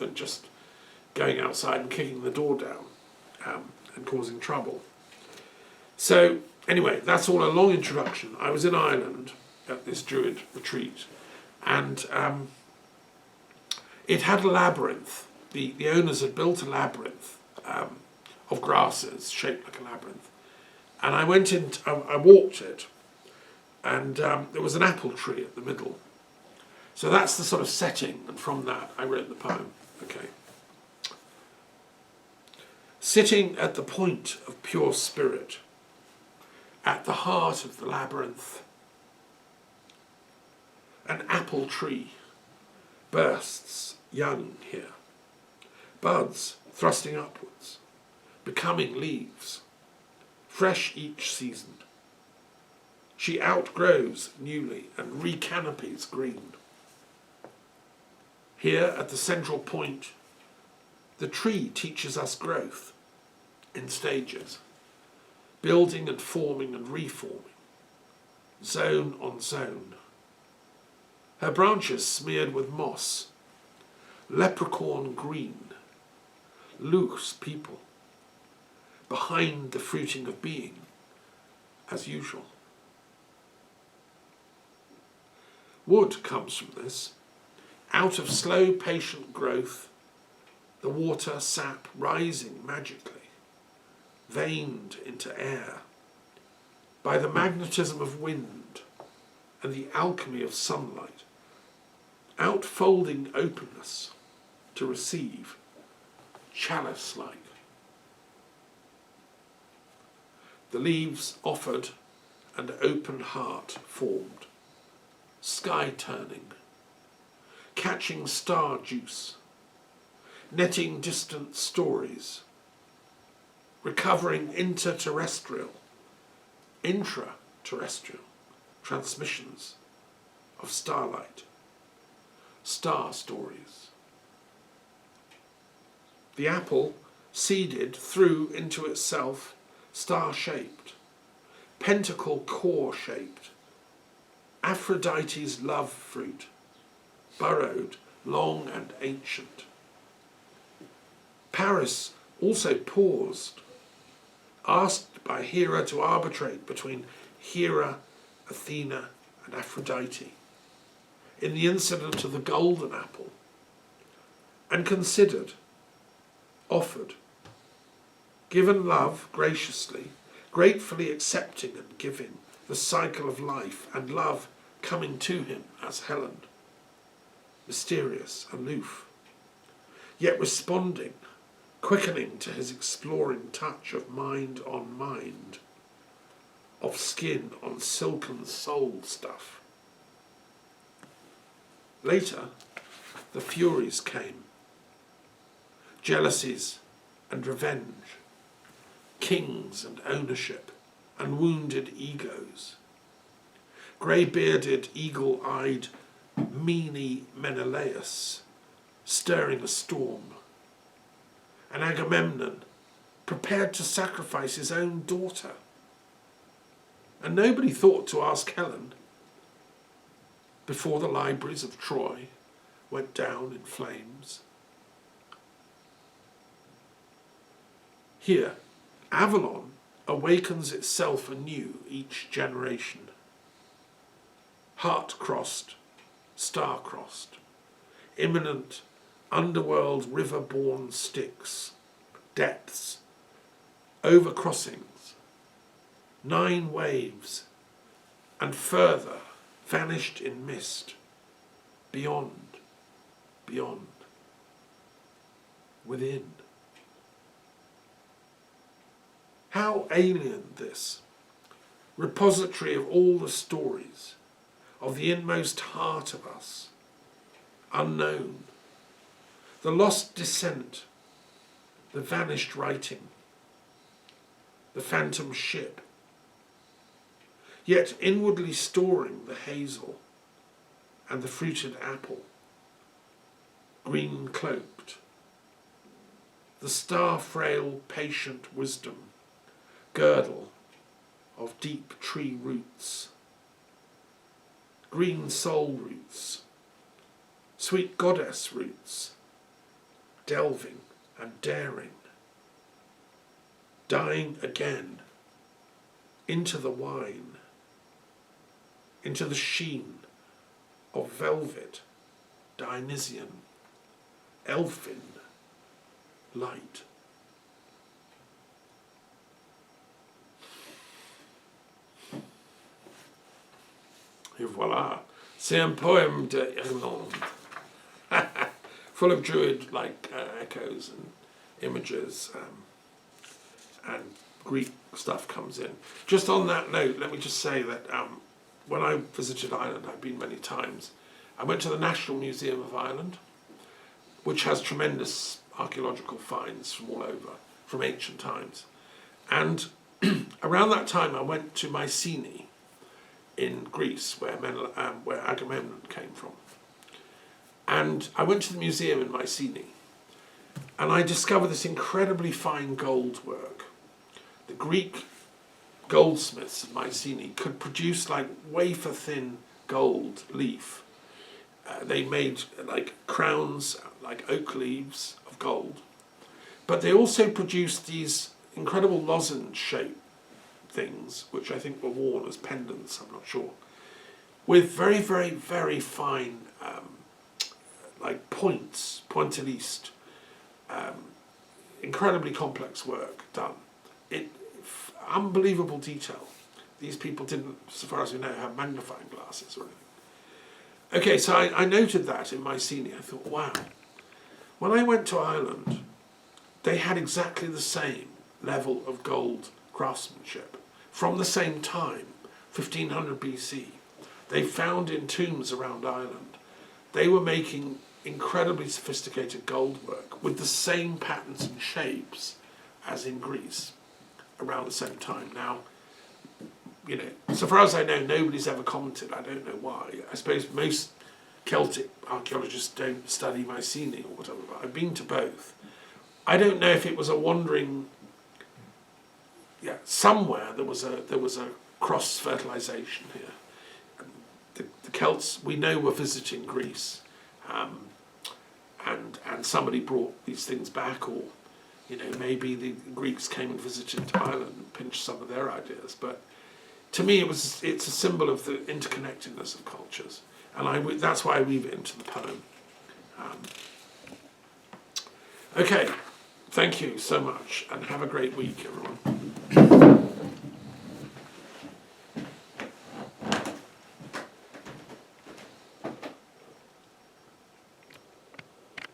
than just going outside and kicking the door down and causing trouble. So anyway, that's all a long introduction. I was in Ireland at this Druid retreat, and it had a labyrinth. The owners had built a labyrinth of grasses shaped like a labyrinth. And I went in, I walked it, and there was an apple tree at the middle. So that's the sort of setting, and from that I wrote the poem. Okay. Sitting at the point of pure spirit, at the heart of the labyrinth, an apple tree bursts young here, buds thrusting upwards, becoming leaves, fresh each season. She outgrows newly and recanopies green. Here at the central point, the tree teaches us growth in stages, building and forming and reforming, zone on zone. Her branches smeared with moss, leprechaun green, loose people, behind the fruiting of being, as usual. Wood comes from this. Out of slow, patient growth, the water sap rising magically, veined into air, by the magnetism of wind and the alchemy of sunlight, outfolding openness to receive, chalice-like. The leaves offered and open heart formed, sky turning, catching star juice, netting distant stories, recovering interterrestrial, intraterrestrial transmissions of starlight, star stories. The apple seeded through into itself, star-shaped, pentacle core-shaped, Aphrodite's love fruit, burrowed, long and ancient. Paris also paused, asked by Hera to arbitrate between Hera, Athena, and Aphrodite in the incident of the golden apple, and considered, offered, given love graciously, gratefully accepting and giving the cycle of life, and love coming to him as Helen, mysterious, aloof, yet responding, quickening to his exploring touch of mind on mind, of skin on silken soul stuff. Later, the Furies came, jealousies and revenge, kings and ownership, and wounded egos, grey-bearded, eagle-eyed, meany Menelaus, stirring a storm, and Agamemnon, prepared to sacrifice his own daughter. And nobody thought to ask Helen before the libraries of Troy went down in flames. Here, Avalon awakens itself anew each generation. Heart-crossed, star-crossed, imminent, underworld river-borne Styx, depths, overcrossings, 9 waves, and further vanished in mist, beyond, beyond, within. How alien this, repository of all the stories, of the inmost heart of us, unknown, the lost descent, the vanished writing, the phantom ship, yet inwardly storing the hazel and the fruited apple, green cloaked, the star-frail patient wisdom, girdle of deep tree roots, green soul roots, sweet goddess roots, delving and daring, dying again into the wine, into the sheen of velvet, Dionysian, elfin light. Et voilà, c'est un poème d'Irlande, full of druid-like echoes and images, and Greek stuff comes in. Just on that note, let me just say that when I visited Ireland, I've been many times, I went to the National Museum of Ireland, which has tremendous archaeological finds from all over, from ancient times. And around that time, I went to Mycenae in Greece, where Agamemnon came from. And I went to the museum in Mycenae, and I discovered this incredibly fine gold work. The Greek goldsmiths of Mycenae could produce like wafer-thin gold leaf. They made like crowns, like oak leaves of gold. But they also produced these incredible lozenge-shaped things, which I think were worn as pendants, I'm not sure, with very, very, very fine like points, pointillised, incredibly complex work done. Unbelievable detail. These people didn't, so far as we know, have magnifying glasses or anything. Okay, so I noted that in Mycenae. I thought, wow. When I went to Ireland, they had exactly the same level of gold craftsmanship from the same time, 1500 BC. They found in tombs around Ireland, they were making incredibly sophisticated gold work with the same patterns and shapes as in Greece around the same time. Now, you know, so far as I know, nobody's ever commented. I don't know why. I suppose most Celtic archaeologists don't study Mycenae or whatever, but I've been to both. I don't know if it was a wandering, somewhere there was a cross-fertilisation here. The Celts, we know, were visiting Greece, and somebody brought these things back, or you know, maybe the Greeks came and visited Ireland and pinched some of their ideas. But to me, it's a symbol of the interconnectedness of cultures, and that's why I weave it into the poem. Okay, thank you so much, and have a great week, everyone.